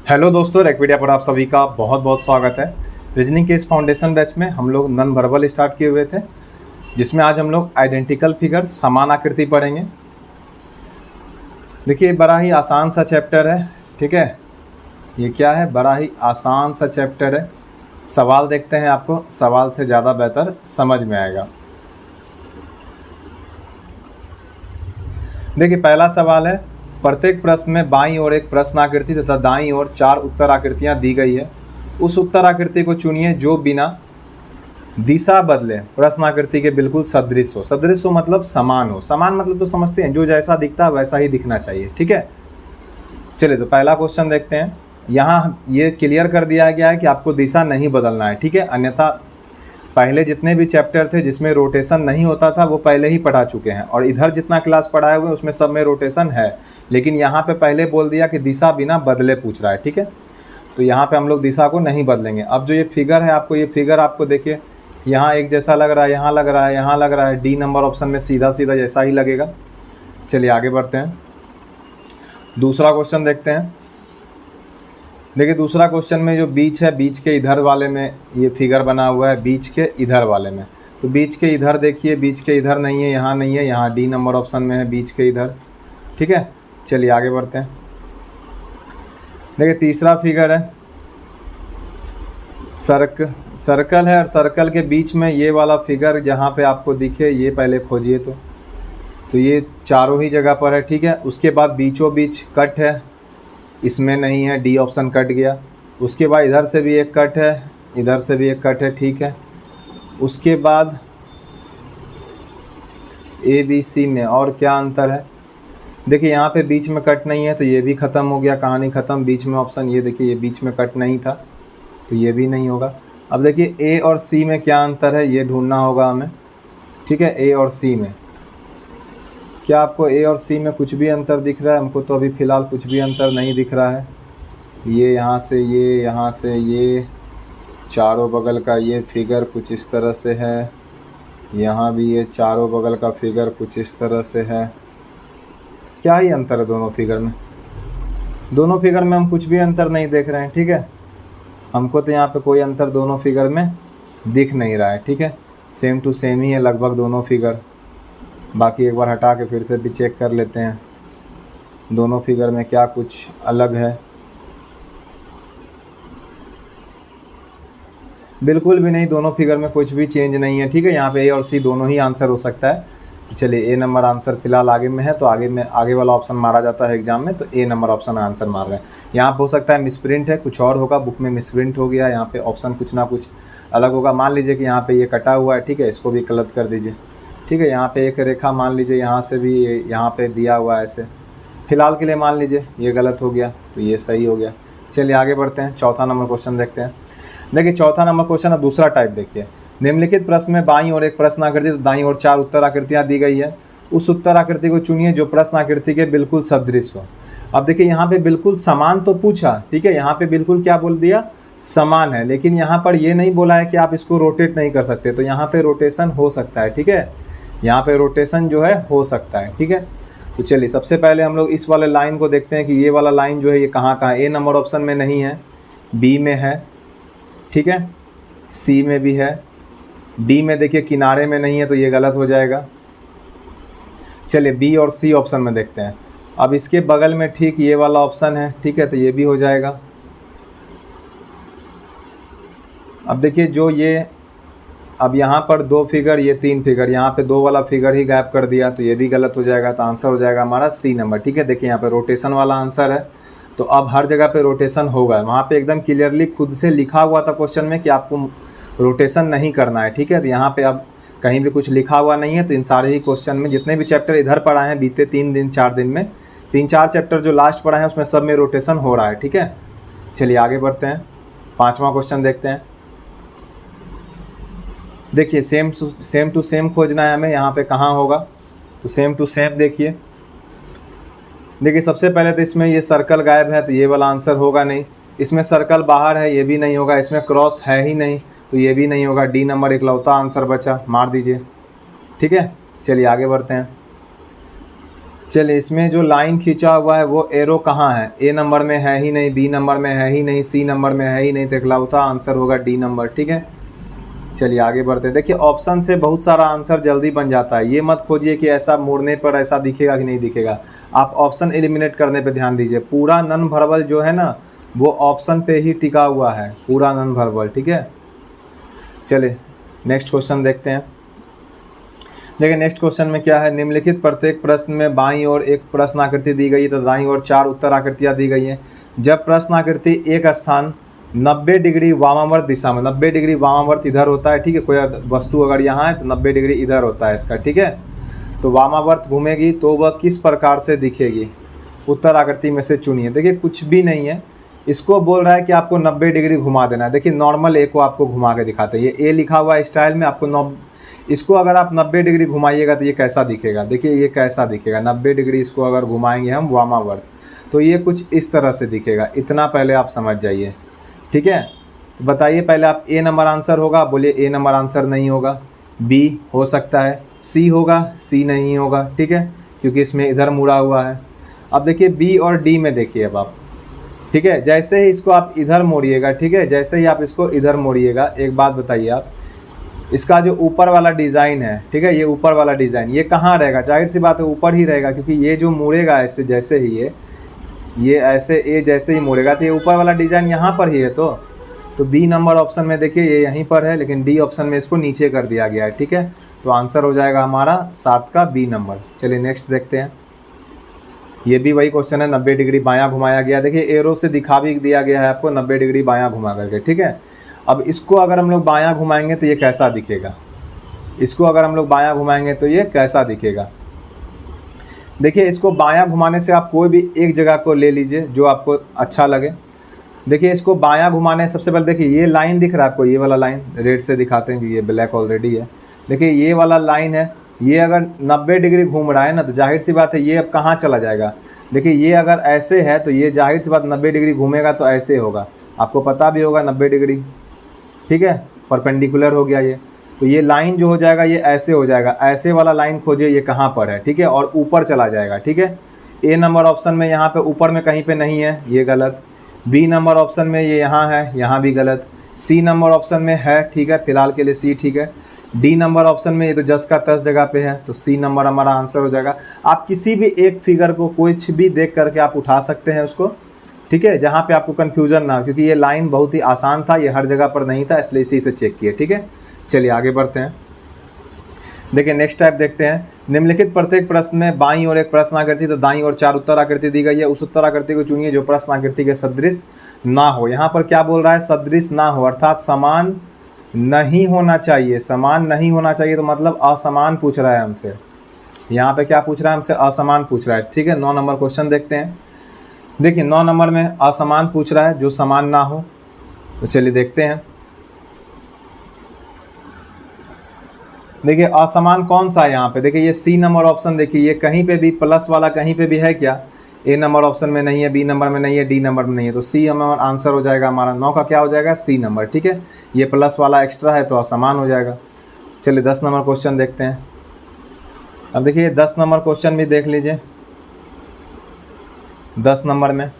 Hello दोस्तों, रैकपीडिया पर आप सभी का बहुत बहुत स्वागत है। रीजनिंग के इस फाउंडेशन बैच में हम लोग नॉन वर्बल स्टार्ट किए हुए थे, जिसमें आज हम लोग आइडेंटिकल फिगर समान आकृति पढ़ेंगे। देखिए, बड़ा ही आसान सा चैप्टर है। ठीक है, ये क्या है? बड़ा ही आसान सा चैप्टर है। सवाल देखते हैं, आपको सवाल से ज़्यादा बेहतर समझ में आएगा। देखिए, पहला सवाल है, प्रत्येक प्रश्न में बाईं ओर एक प्रश्न आकृति तथा दाईं ओर 4 उत्तर आकृतियां दी गई है। उस उत्तर आकृति को चुनिए जो बिना दिशा बदले प्रश्न आकृति के बिल्कुल सदृश हो। सदृश हो मतलब समान हो। समान मतलब तो समझते हैं, जो जैसा दिखता है वैसा ही दिखना चाहिए। ठीक है, चलिए तो पहला क्वेश्चन देखते हैं। यहाँ ये क्लियर कर दिया गया है कि आपको दिशा नहीं बदलना है। ठीक है, अन्यथा पहले जितने भी चैप्टर थे जिसमें रोटेशन नहीं होता था वो पहले ही पढ़ा चुके हैं, और इधर जितना क्लास पढ़ाए हुए उसमें सब में रोटेशन है, लेकिन यहाँ पे पहले बोल दिया कि दिशा बिना बदले पूछ रहा है। ठीक है, तो यहाँ पे हम लोग दिशा को नहीं बदलेंगे। अब जो ये फिगर है, आपको ये फिगर आपको देखिए, यहाँ एक जैसा लग रहा है, यहाँ लग रहा है, यहाँ लग रहा है। डी नंबर ऑप्शन में सीधा सीधा जैसा ही लगेगा। चलिए आगे बढ़ते हैं, दूसरा क्वेश्चन देखते हैं। देखिए, दूसरा क्वेश्चन में जो बीच है, बीच के इधर वाले में ये फिगर बना हुआ है, बीच के इधर वाले में। तो बीच के इधर देखिए, बीच के इधर नहीं है, यहाँ नहीं है, यहाँ डी नंबर ऑप्शन में है, बीच के इधर। ठीक है, चलिए आगे बढ़ते हैं। देखिए, तीसरा फिगर है, सर्कल है, और सर्कल के बीच में ये वाला फिगर जहाँ पे आपको दिखे, ये पहले खोजिए। तो ये चारों ही जगह पर है। ठीक है, उसके बाद बीचों बीच कट है, इसमें नहीं है, डी ऑप्शन कट गया। उसके बाद इधर से भी एक कट है, इधर से भी एक कट है। ठीक है, उसके बाद ए बी सी में और क्या अंतर है? देखिए, यहाँ पे बीच में कट नहीं है, तो ये भी ख़त्म हो गया, कहानी ख़त्म। बीच में ऑप्शन, ये देखिए, ये बीच में कट नहीं था, तो ये भी नहीं होगा। अब देखिए, ए और सी में क्या अंतर है, ये ढूंढना होगा हमें। ठीक है, ए और सी में क्या आपको ए और सी में कुछ भी अंतर दिख रहा है? हमको तो अभी फ़िलहाल कुछ भी अंतर नहीं दिख रहा है। ये यहाँ से ये, यहाँ से ये, चारों बगल का ये फिगर कुछ इस तरह से है, यहाँ भी ये चारों बगल का फिगर कुछ इस तरह से है। क्या ही अंतर है दोनों फिगर में? दोनों फिगर में हम कुछ भी अंतर नहीं देख रहे हैं। ठीक है, हमको तो यहाँ पे कोई अंतर दोनों फिगर में दिख नहीं रहा है। ठीक है, सेम टू सेम ही है लगभग दोनों फिगर। बाकी एक बार हटा के फिर से भी चेक कर लेते हैं दोनों फिगर में क्या कुछ अलग है। बिल्कुल भी नहीं, दोनों फिगर में कुछ भी चेंज नहीं है। ठीक है, यहाँ पे ए और सी दोनों ही आंसर हो सकता है। चलिए, ए नंबर आंसर फिलहाल आगे में है, तो आगे वाला ऑप्शन मारा जाता है एग्जाम में, तो ए नंबर ऑप्शन आंसर मार रहे हैं। यहाँ पे हो सकता है मिसप्रिंट है, कुछ और होगा, बुक में मिसप्रिंट हो गया, यहाँ पे ऑप्शन कुछ ना कुछ अलग होगा। मान लीजिए कि यहाँ पे ये कटा हुआ है। ठीक है, इसको भी गलत कर दीजिए। ठीक है, यहाँ पे एक रेखा मान लीजिए, यहाँ से भी यहाँ पे दिया हुआ है ऐसे। फिलहाल के लिए मान लीजिए ये गलत हो गया, तो ये सही हो गया। चलिए आगे बढ़ते हैं, चौथा नंबर क्वेश्चन देखते हैं। देखिए, चौथा नंबर क्वेश्चन अब दूसरा टाइप देखिए। निम्नलिखित प्रश्न में बाईं ओर एक प्रश्न आकृति तो दाईं ओर 4 उत्तर आकृतियाँ दी गई है। उस उत्तर आकृति को चुनिए जो प्रश्न आकृति के बिल्कुल सदृश हो। अब देखिए, यहाँ पे बिल्कुल समान तो पूछा। ठीक है, यहाँ पे बिल्कुल क्या बोल दिया, समान है, लेकिन यहाँ पर ये नहीं बोला है कि आप इसको रोटेट नहीं कर सकते, तो यहाँ पे रोटेशन हो सकता है। ठीक है, यहाँ पे रोटेशन जो है हो सकता है। ठीक है, तो चलिए सबसे पहले हम लोग इस वाले लाइन को देखते हैं कि ये वाला लाइन जो है ये कहाँ कहाँ। ए नंबर ऑप्शन में नहीं है, बी में है। ठीक है, सी में भी है, डी में देखिए किनारे में नहीं है, तो ये गलत हो जाएगा। चलिए बी और सी ऑप्शन में देखते हैं। अब इसके बगल में ठीक ये वाला ऑप्शन है। ठीक है, तो ये भी हो जाएगा। अब देखिए, जो ये अब यहाँ पर 2 फिगर, ये 3 फिगर, यहाँ पे 2 वाला फिगर ही गायब कर दिया, तो ये भी गलत हो जाएगा। तो आंसर हो जाएगा हमारा सी नंबर। ठीक है, देखिए यहाँ पे रोटेशन वाला आंसर है, तो अब हर जगह पे रोटेशन होगा। वहाँ पे एकदम क्लियरली खुद से लिखा हुआ था क्वेश्चन में कि आपको रोटेशन नहीं करना है। ठीक है, तो यहाँ पे अब कहीं भी कुछ लिखा हुआ नहीं है, तो इन सारे ही क्वेश्चन में जितने भी चैप्टर इधर पढ़ाए हैं बीते 3-4 दिन में, 3-4 चैप्टर जो लास्ट पढ़ाए हैं उसमें सब में रोटेशन हो रहा है। ठीक है, चलिए आगे बढ़ते हैं, 5वां क्वेश्चन देखते हैं। देखिए, सेम टू सेम खोजना है हमें। यहाँ पे कहाँ होगा, तो सेम टू सेम देखिए। देखिए, सबसे पहले तो इसमें ये सर्कल गायब है, तो ये वाला आंसर होगा नहीं। इसमें सर्कल बाहर है, ये भी नहीं होगा। इसमें क्रॉस है ही नहीं, तो ये भी नहीं होगा। डी नंबर इकलौता आंसर बचा, मार दीजिए। ठीक है, चलिए आगे बढ़ते हैं। चलिए इसमें जो लाइन खींचा हुआ है वो एरो कहाँ है, ए नंबर में है ही नहीं, बी नंबर में है ही नहीं, सी नंबर में है ही नहीं, तो इकलौता आंसर होगा डी नंबर। ठीक है, चलिए आगे बढ़ते हैं। देखिए ऑप्शन से बहुत सारा आंसर जल्दी बन जाता है, ये मत खोजिए कि ऐसा मुड़ने पर ऐसा दिखेगा कि नहीं दिखेगा, आप ऑप्शन एलिमिनेट करने पे ध्यान दीजिए। पूरा नन वर्बल जो है ना वो ऑप्शन पे ही टिका हुआ है, पूरा नन वर्बल। ठीक है, चलिए नेक्स्ट क्वेश्चन देखते हैं। देखिए नेक्स्ट क्वेश्चन में क्या है, निम्नलिखित प्रत्येक प्रश्न में बाईं ओर एक प्रश्न आकृति दी गई है तो दाईं ओर 4 उत्तर आकृतियाँ दी गई हैं। जब प्रश्न आकृति एक स्थान 90 डिग्री वामावर्त दिशा में, 90 डिग्री वामावर्त इधर होता है, ठीक है, कोई वस्तु अगर यहाँ है तो 90 डिग्री इधर होता है इसका। ठीक है, तो वामावर्त घूमेगी तो वह किस प्रकार से दिखेगी, उत्तर आकृति में से चुनिए। देखिए कुछ भी नहीं है, इसको बोल रहा है कि आपको 90 डिग्री घुमा देना है। देखिए नॉर्मल ए को आपको घुमा के दिखाते हैं, ये ए लिखा हुआ है स्टाइल में, आपको इसको अगर आप 90 डिग्री घुमाइएगा तो ये कैसा दिखेगा, देखिए ये कैसा दिखेगा। 90 डिग्री इसको अगर घुमाएंगे हम वामावर्त तो ये कुछ इस तरह से दिखेगा, इतना पहले आप समझ जाइए। ठीक है, तो बताइए पहले आप, ए नंबर आंसर होगा, बोलिए ए नंबर आंसर नहीं होगा, बी हो सकता है, सी होगा, सी नहीं होगा। ठीक है, क्योंकि इसमें इधर मुड़ा हुआ है। अब देखिए बी और डी में देखिए अब आप, ठीक है, जैसे ही इसको आप इधर मोड़िएगा, ठीक है, जैसे ही आप इसको इधर मोड़िएगा, एक बात बताइए आप, इसका जो ऊपर वाला डिज़ाइन है, ठीक है, ये ऊपर वाला डिज़ाइन ये कहाँ रहेगा, जाहिर सी बात है ऊपर ही रहेगा, क्योंकि ये जो मुड़ेगा ऐसे, जैसे ही ये ऐसे ए जैसे ही मुड़ेगा तो ये ऊपर वाला डिज़ाइन यहाँ पर ही है। तो बी नंबर ऑप्शन में देखिए ये यहीं पर है, लेकिन डी ऑप्शन में इसको नीचे कर दिया गया है। ठीक है, तो आंसर हो जाएगा हमारा 7 का बी नंबर। चलिए नेक्स्ट देखते हैं, ये भी वही क्वेश्चन है, 90 डिग्री बायां घुमाया गया। देखिए एरो से दिखा भी दिया गया है आपको 90 डिग्री बायां घुमा करके। ठीक है, अब इसको अगर हम लोग बायां घुमाएंगे तो ये कैसा दिखेगा, इसको अगर हम लोग बायां घुमाएंगे तो ये कैसा दिखेगा। देखिए इसको बायां घुमाने से आप कोई भी एक जगह को ले लीजिए जो आपको अच्छा लगे। देखिए इसको बायां घुमाने सबसे पहले देखिए ये लाइन दिख रहा है आपको, ये वाला लाइन रेड से दिखाते हैं कि ये ब्लैक ऑलरेडी है। देखिए ये वाला लाइन है, ये अगर 90 डिग्री घूम रहा है ना तो जाहिर सी बात है ये अब कहाँ चला जाएगा। देखिए ये अगर ऐसे है तो ये जाहिर सी बात 90 डिग्री घूमेगा तो ऐसे होगा, आपको पता भी होगा 90 डिग्री, ठीक है, परपेंडिकुलर हो गया ये। तो ये लाइन जो हो जाएगा ये ऐसे हो जाएगा, ऐसे वाला लाइन खोजिए ये कहाँ पर है। ठीक है, और ऊपर चला जाएगा। ठीक है, ए नंबर ऑप्शन में यहाँ पे ऊपर में कहीं पे नहीं है, ये गलत। बी नंबर ऑप्शन में ये यहाँ है, यहाँ भी गलत। सी नंबर ऑप्शन में है, ठीक है, फिलहाल के लिए सी ठीक है। डी नंबर ऑप्शन में ये तो जस का तस जगह पे है, तो सी नंबर हमारा आंसर हो जाएगा। आप किसी भी एक फिगर को कुछ भी देख करके आप उठा सकते हैं उसको, ठीक है, जहाँ पे आपको कन्फ्यूज़न ना हो, क्योंकि ये लाइन बहुत ही आसान था, ये हर जगह पर नहीं था, इसलिए इसी से चेक किए। ठीक है, चलिए आगे बढ़ते हैं। देखिए नेक्स्ट टाइप देखते हैं, निम्नलिखित प्रत्येक प्रश्न में बाईं ओर एक प्रश्न आकृति तो दाईं ओर 4 उत्तर आकृति दी गई है, उस उत्तर आकृति को चुनिए जो प्रश्न आकृति के सदृश ना हो। यहाँ पर क्या बोल रहा है, सदृश ना हो, अर्थात समान नहीं होना चाहिए। समान नहीं होना चाहिए तो मतलब असमान पूछ रहा है हमसे, यहाँ पे क्या पूछ रहा है हमसे, असमान पूछ रहा है। ठीक है, 9 नंबर क्वेश्चन देखते हैं। देखिए 9 नंबर में असमान पूछ रहा है जो समान ना हो, तो चलिए देखते हैं। देखिए असमान कौन सा है यहाँ पे, देखिए ये सी नंबर ऑप्शन, देखिए ये कहीं पे भी प्लस वाला कहीं पे भी है क्या, ए नंबर ऑप्शन में नहीं है, बी नंबर में नहीं है, डी नंबर में नहीं है, तो सी हमारा आंसर हो जाएगा, हमारा 9 का क्या हो जाएगा, सी नंबर। ठीक है, ये प्लस वाला एक्स्ट्रा है तो असमान हो जाएगा। चलिए 10 नंबर क्वेश्चन देखते हैं। अब देखिए 10 नंबर क्वेश्चन भी देख लीजिए। 10 नंबर में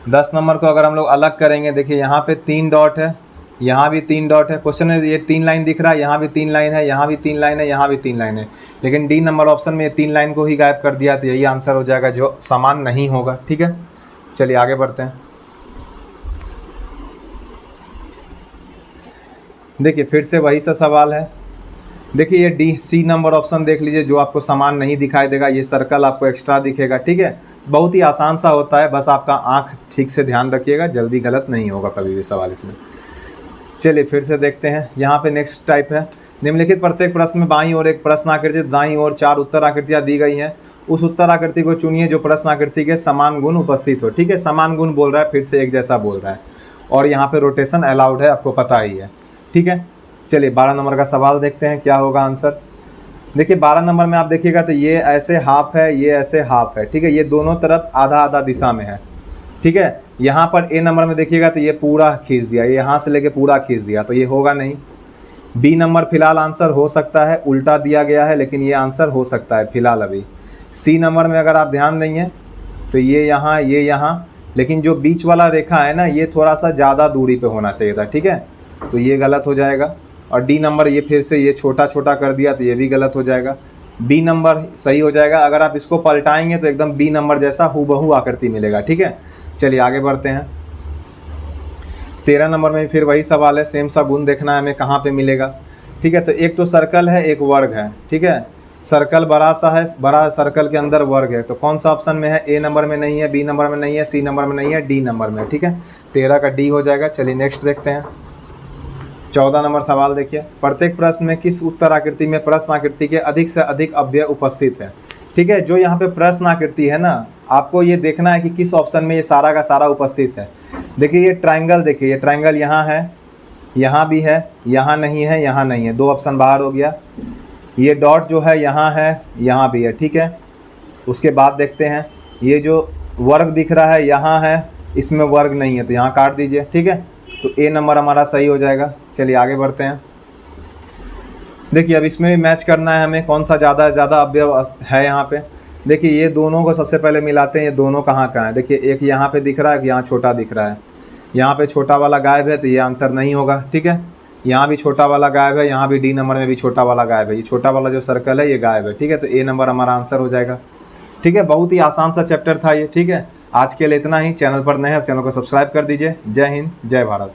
10 नंबर को अगर हम लोग अलग करेंगे, देखिए यहाँ पे 3 डॉट है, यहाँ भी 3 डॉट है। क्वेश्चन में ये 3 लाइन दिख रहा है, यहाँ भी 3 लाइन है, यहाँ भी 3 लाइन है, यहाँ भी 3 लाइन है, लेकिन डी नंबर ऑप्शन में ये 3 लाइन को ही गायब कर दिया, तो यही आंसर हो जाएगा जो समान नहीं होगा। ठीक है, चलिए आगे बढ़ते हैं। देखिए फिर से वही सा सवाल है। देखिए ये डी सी नंबर ऑप्शन देख लीजिए, जो आपको समान नहीं दिखाई देगा, ये सर्कल आपको एक्स्ट्रा दिखेगा। ठीक है, बहुत ही आसान सा होता है, बस आपका आँख ठीक से ध्यान रखिएगा, जल्दी गलत नहीं होगा कभी भी सवाल इसमें। चलिए फिर से देखते हैं, यहाँ पे नेक्स्ट टाइप है, निम्नलिखित प्रत्येक प्रश्न में बाईं ओर एक प्रश्न आकृति, दाईं ओर 4 उत्तर आकृतियाँ दी गई हैं, उस उत्तर आकृति को चुनिए जो प्रश्न आकृति के समान गुण उपस्थित हो। ठीक है, समान गुण बोल रहा है, फिर से एक जैसा बोल रहा है, और यहाँ पे रोटेशन अलाउड है, आपको पता ही है। ठीक है, चलिए 12 नंबर का सवाल देखते हैं क्या होगा आंसर। देखिए 12 नंबर में आप देखिएगा तो ये ऐसे हाफ है, ये ऐसे हाफ है। ठीक है, ये दोनों तरफ आधा आधा दिशा में है। ठीक है, यहाँ पर ए नंबर में देखिएगा तो ये पूरा खींच दिया, ये यहाँ से लेके पूरा खींच दिया, तो ये होगा नहीं। बी नंबर फिलहाल आंसर हो सकता है, उल्टा दिया गया है, लेकिन ये आंसर हो सकता है फिलहाल अभी। सी नंबर में अगर आप ध्यान देंगे तो ये यहाँ, लेकिन जो बीच वाला रेखा है ना, ये थोड़ा सा ज़्यादा दूरी पे होना चाहिए था, ठीक है, तो ये गलत हो जाएगा। और डी नंबर ये फिर से ये छोटा छोटा कर दिया तो ये भी गलत हो जाएगा। बी नंबर सही हो जाएगा। अगर आप इसको पलटाएंगे तो एकदम बी नंबर जैसा हूबहू आकृति मिलेगा, ठीक है। चलिए आगे बढ़ते हैं। 13 नंबर में फिर वही सवाल है, सेम सा गुण देखना है हमें कहाँ पे मिलेगा, ठीक है। तो एक तो सर्कल है, एक वर्ग है, ठीक है। सर्कल बड़ा सा है, बड़ा सर्कल के अंदर वर्ग है, तो कौन सा ऑप्शन में है? ए नंबर में नहीं है, बी नंबर में नहीं है, सी नंबर में नहीं है, डी नंबर में, ठीक है। 13 का डी हो जाएगा। चलिए नेक्स्ट देखते हैं। 14 नंबर सवाल देखिए, प्रत्येक प्रश्न में किस उत्तर आकृति में प्रश्न आकृति के अधिक से अधिक अव्यय उपस्थित है, ठीक है। जो यहाँ पे प्रश्न आकृति है ना, आपको ये देखना है कि किस ऑप्शन में ये सारा का सारा उपस्थित है। देखिए ये ट्रायंगल, देखिए ये ट्रायंगल यहाँ है, यहाँ भी है, यहाँ नहीं है, यहाँ नहीं है, 2 ऑप्शन बाहर हो गया। ये डॉट जो है यहाँ है, यहाँ भी है, ठीक है। उसके बाद देखते हैं, ये जो वर्ग दिख रहा है यहाँ है, इसमें वर्ग नहीं है तो यहाँ काट दीजिए, ठीक है। तो ए नंबर हमारा सही हो जाएगा। चलिए आगे बढ़ते हैं। देखिए अब इसमें भी मैच करना है हमें, कौन सा ज़्यादा अवयव है यहाँ पे। देखिए ये दोनों को सबसे पहले मिलाते हैं, ये दोनों कहाँ है। देखिए एक यहाँ पे दिख रहा है, यहाँ छोटा दिख रहा है, यहाँ पे छोटा वाला गायब है तो ये आंसर नहीं होगा, ठीक है। यहाँ भी छोटा वाला गायब है, यहाँ भी डी नंबर में भी छोटा वाला गायब है, ये छोटा वाला जो सर्कल है ये गायब है, ठीक है। तो ए नंबर हमारा आंसर हो जाएगा, ठीक है। बहुत ही आसान सा चैप्टर था ये, ठीक है। आज के लिए इतना ही। चैनल पर नए हैं, चैनल को सब्सक्राइब कर दीजिए। जय हिंद, जय भारत।